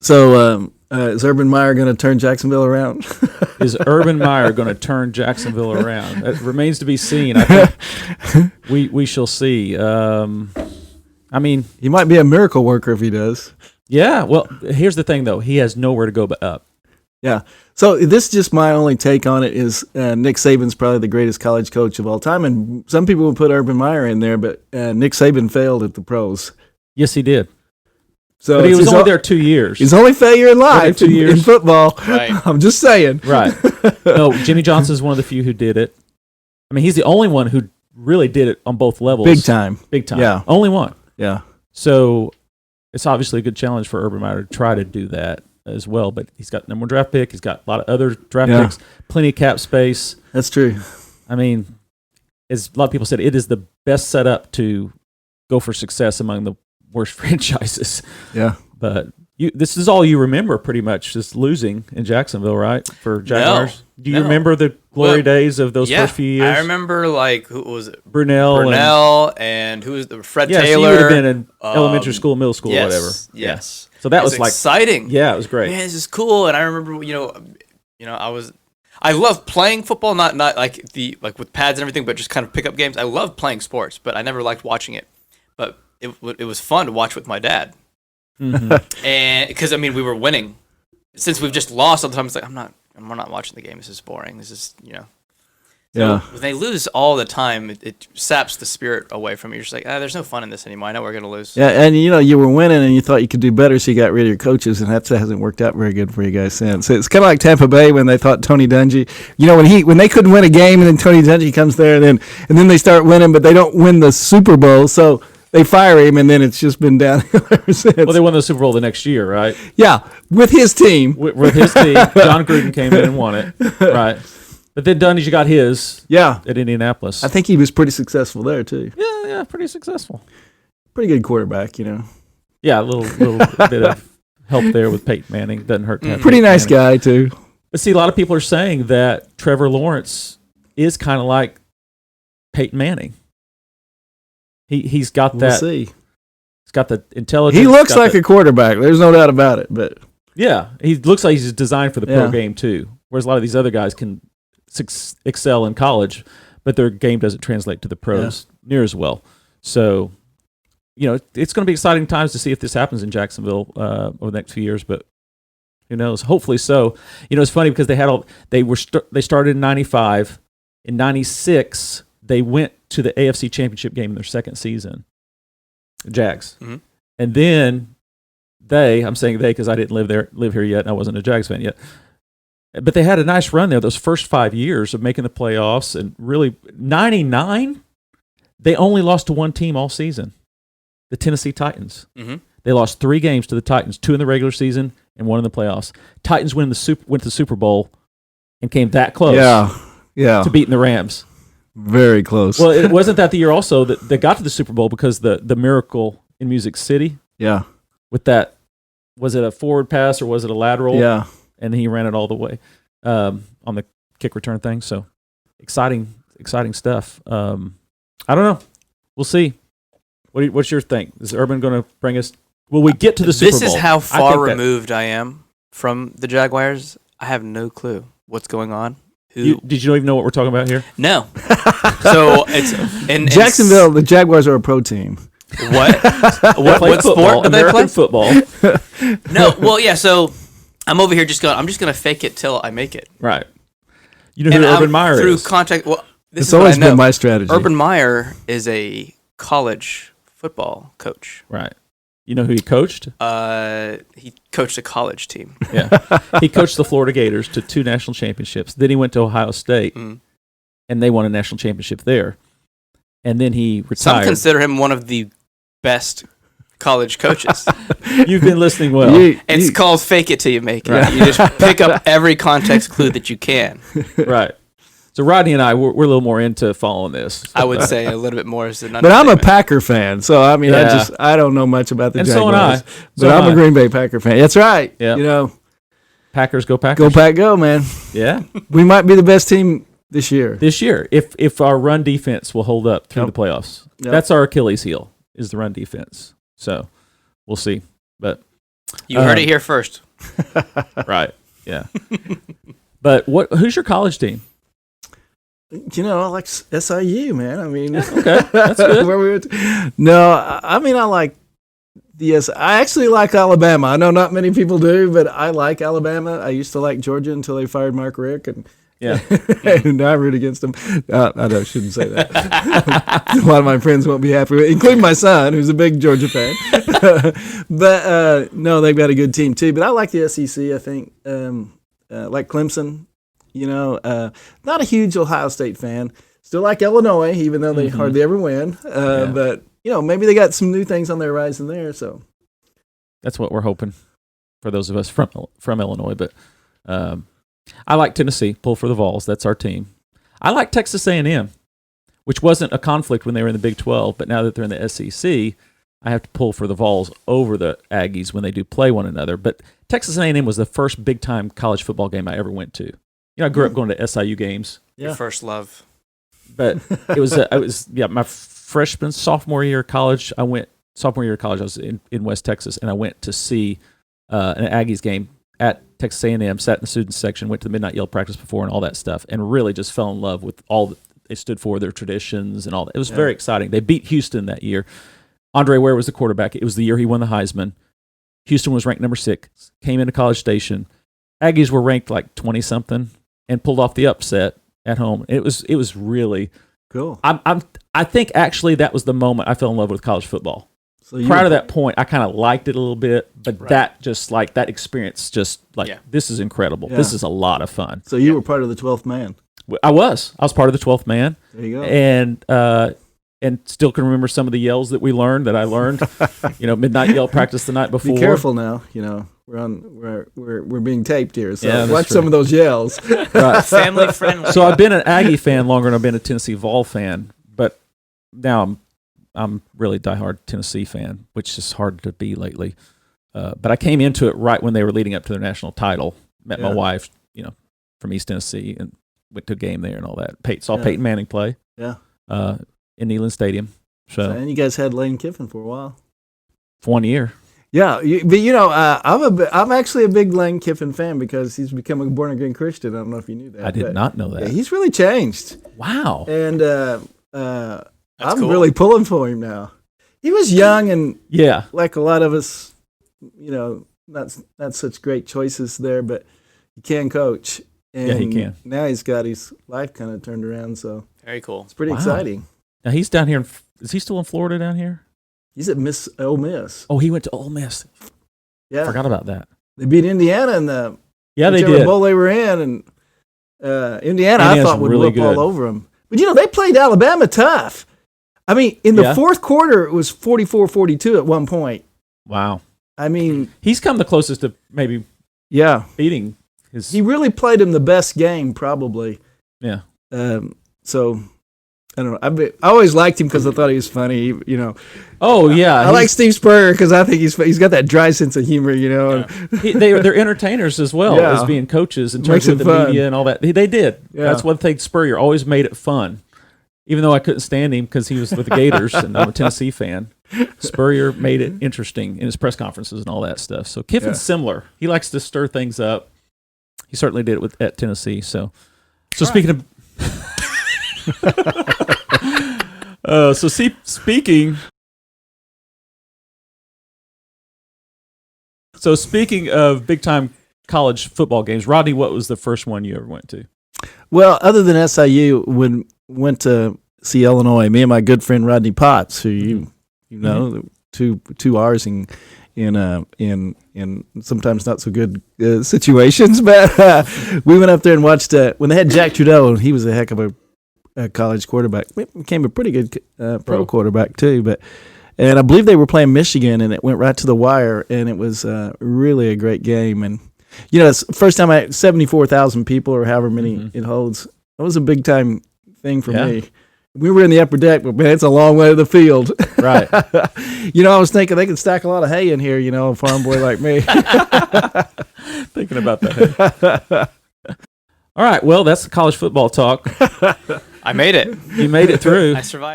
So is Urban Meyer going to turn Jacksonville around? Is Urban Meyer going to turn Jacksonville around? That remains to be seen. I think we shall see. I mean, he might be a miracle worker if he does. Yeah. Well, here's the thing, though. He has nowhere to go but up. Yeah. So this is just my only take on it is Nick Saban's probably the greatest college coach of all time. And some people will put Urban Meyer in there, but Nick Saban failed at the pros. Yes, he did. So but he was only there 2 years. He's only failure in life 2 years. in football. Right. I'm just saying. Right. No, Jimmy Johnson's one of the few who did it. I mean, he's the only one who really did it on both levels. Big time. Big time. Yeah. Only one. Yeah. So it's obviously a good challenge for Urban Meyer to try to do that as well. But he's got number one draft pick. He's got a lot of other draft picks, plenty of cap space. That's true. I mean, as a lot of people said, it is the best setup to go for success among the worst franchises. Yeah. But this is all you remember, pretty much, just losing in Jacksonville, right? For Jaguars. Do you remember the glory days of those first few years? I remember, who was it? Brunell and who was the Fred Taylor. Taylor. So you would have been in elementary school, middle school, whatever. Yes. Yeah. So that was exciting. Yeah, it was great. Man, this is cool. And I remember, I love playing football, not like with pads and everything, but just kind of pickup games. I love playing sports, but I never liked watching it. But it was fun to watch with my dad. Mm-hmm. And because we were winning. Since we've just lost all the time, it's like I'm not watching the game. This is boring. This is So when they lose all the time, it saps the spirit away from you. You're just like, there's no fun in this anymore. I know we're gonna lose. Yeah, and you were winning, and you thought you could do better, so you got rid of your coaches, and that hasn't worked out very good for you guys since. It's kind of like Tampa Bay when they thought Tony Dungy. When they couldn't win a game, and then Tony Dungy comes there, and then they start winning, but they don't win the Super Bowl, so they fire him, and then it's just been downhill ever since. Well, they won the Super Bowl the next year, right? Yeah, with his team. With his team. John Gruden came in and won it, right? But then Dungy got his at Indianapolis. I think he was pretty successful there, too. Yeah, pretty successful. Pretty good quarterback, Yeah, a little bit of help there with Peyton Manning. Doesn't hurt to have pretty Peyton nice Manning. guy, too. But see, a lot of people are saying that Trevor Lawrence is kind of like Peyton Manning. He's got that. We'll see. He's got the intelligence. He looks like a quarterback. There's no doubt about it. But yeah, he looks like he's designed for the pro game too. Whereas a lot of these other guys can excel in college, but their game doesn't translate to the pros near as well. So, it's going to be exciting times to see if this happens in Jacksonville over the next few years. But who knows? Hopefully so. It's funny because they started in '95. In '96, they went to the AFC Championship game in their second season. Jags. Mm-hmm. And then I'm saying they because I didn't live here yet, and I wasn't a Jags fan yet. But they had a nice run there those first 5 years of making the playoffs, and really 99, they only lost to one team all season, the Tennessee Titans. Mm-hmm. They lost 3 games to the Titans, 2 in the regular season and 1 in the playoffs. Titans went to the Super Bowl and came that close to beating the Rams. Very close. Well, it wasn't that the year also that they got to the Super Bowl because the miracle in Music City. Yeah. With that, was it a forward pass or was it a lateral? Yeah. And he ran it all the way on the kick return thing. So exciting stuff. I don't know. We'll see. What's your think? Is Urban going to bring us? Will we get to the Super Bowl? This is how far removed I am from the Jaguars. I have no clue what's going on. Did you even know what we're talking about here? No. So it's Jacksonville. The Jaguars are a pro team. What sport do they play? Football. No. Well, yeah. So I'm over here I'm just gonna fake it till I make it. Right. You know who Urban Meyer through is? contact. Well, it's always been my strategy. Urban Meyer is a college football coach. Right. You know who he coached? He coached a college team. Yeah. He coached the Florida Gators to 2 national championships. Then he went to Ohio State, and they won a national championship there. And then he retired. Some consider him one of the best college coaches. You've been listening well. It's called fake it till you make it. Right. You just pick up every context clue that you can. Right. So Rodney and I, we're a little more into following this. I would say a little bit more as an But I'm a Packer fan, so I mean, I don't know much about the and Jaguars. So am I. But I'm a Green Bay Packer fan. That's right. Yeah. Packers go Packers. Go Pack go, man. Yeah. We might be the best team this year. If our run defense will hold up through the playoffs. That's our Achilles heel, is the run defense. So we'll see. But You heard it here first. Right. Yeah. But who's your college team? I like SIU, man. I mean, okay, that's good. I like I actually like Alabama. I know not many people do, but I like Alabama. I used to like Georgia until they fired Mark Richt, and and I root against them. I shouldn't say that. A lot of my friends won't be happy with it, including my son, who's a big Georgia fan. But no, they've got a good team too. But I like the SEC. I think like Clemson. Not a huge Ohio State fan. Still like Illinois, even though they hardly ever win. But maybe they got some new things on their horizon there. So that's what we're hoping for those of us from Illinois. But I like Tennessee. Pull for the Vols. That's our team. I like Texas A&M, which wasn't a conflict when they were in the Big 12, but now that they're in the SEC, I have to pull for the Vols over the Aggies when they do play one another. But Texas A&M was the first big-time college football game I ever went to. I grew up going to SIU games. Your first love. But it was my sophomore year of college. I was in West Texas, and I went to see an Aggies game at Texas A&M, sat in the student section, went to the midnight yell practice before and all that stuff, and really just fell in love with all that they stood for, their traditions and all that. It was very exciting. They beat Houston that year. Andre Ware was the quarterback. It was the year he won the Heisman. Houston was ranked number 6, came into College Station. Aggies were ranked like 20-something and pulled off the upset at home. It was really cool. I think actually that was the moment I fell in love with college football. So prior to that point, I kind of liked it a little bit, but that experience this is incredible. Yeah. This is a lot of fun. So you were part of the 12th man. I was part of the 12th man. There you go. And still can remember some of the yells that I learned. Midnight yell practice the night before. Be careful now. We're being taped here, so watch true. some of those yells. Right. Family friendly. So I've been an Aggie fan longer than I've been a Tennessee Vol fan, but now I'm really diehard Tennessee fan, which is hard to be lately. But I came into it right when they were leading up to their national title. Met my wife, from East Tennessee, and went to a game there and all that. Saw Peyton Manning play. Yeah. In Neyland Stadium. And you guys had Lane Kiffin for a while. For 1 year. Yeah, but I'm actually a big Lane Kiffin fan because he's become a born again Christian. I don't know if you knew that. I did not know that. Yeah, he's really changed. Wow. And I'm cool. really pulling for him now. He was young and like a lot of us, not such great choices there, but he can coach. And he can. Now he's got his life kind of turned around, so very cool. It's pretty exciting. Now he's down here. Is he still in Florida down here? He's at Ole Miss. Oh, he went to Ole Miss. Yeah, forgot about that. They beat Indiana in the they did bowl they were in, and Indiana's I thought would really whoop good. all over them. But they played Alabama tough. I mean, in the fourth quarter, it was 44-42 at one point. Wow. I mean, he's come the closest to maybe beating his. He really played him the best game, probably. Yeah. So. I don't know. I always liked him because I thought he was funny. Oh yeah, I like Steve Spurrier because I think he's got that dry sense of humor. Yeah. They're entertainers as well as being coaches in terms of the media and all that. They did. Yeah. That's one thing. Spurrier always made it fun, even though I couldn't stand him because he was with the Gators and I'm a Tennessee fan. Spurrier made it interesting in his press conferences and all that stuff. So Kiffin's similar. He likes to stir things up. He certainly did it at Tennessee. So speaking of. Speaking of big time college football games, Rodney, what was the first one you ever went to? Well, other than SIU, when went to see Illinois, me and my good friend Rodney Potts, who you know, two R's in sometimes not so good situations, but we went up there and watched when they had Jack Trudeau, and he was a heck of a college quarterback. Became a pretty good pro quarterback too, and I believe they were playing Michigan, and it went right to the wire, and it was really a great game. And it's the first time I had 74,000 people or however many it holds. That was a big time thing for me. We were in the upper deck, but man, it's a long way to the field. Right. I was thinking they could stack a lot of hay in here, a farm boy like me. Thinking about that. All right, well, that's the college football talk. I made it. You made it through. I survived.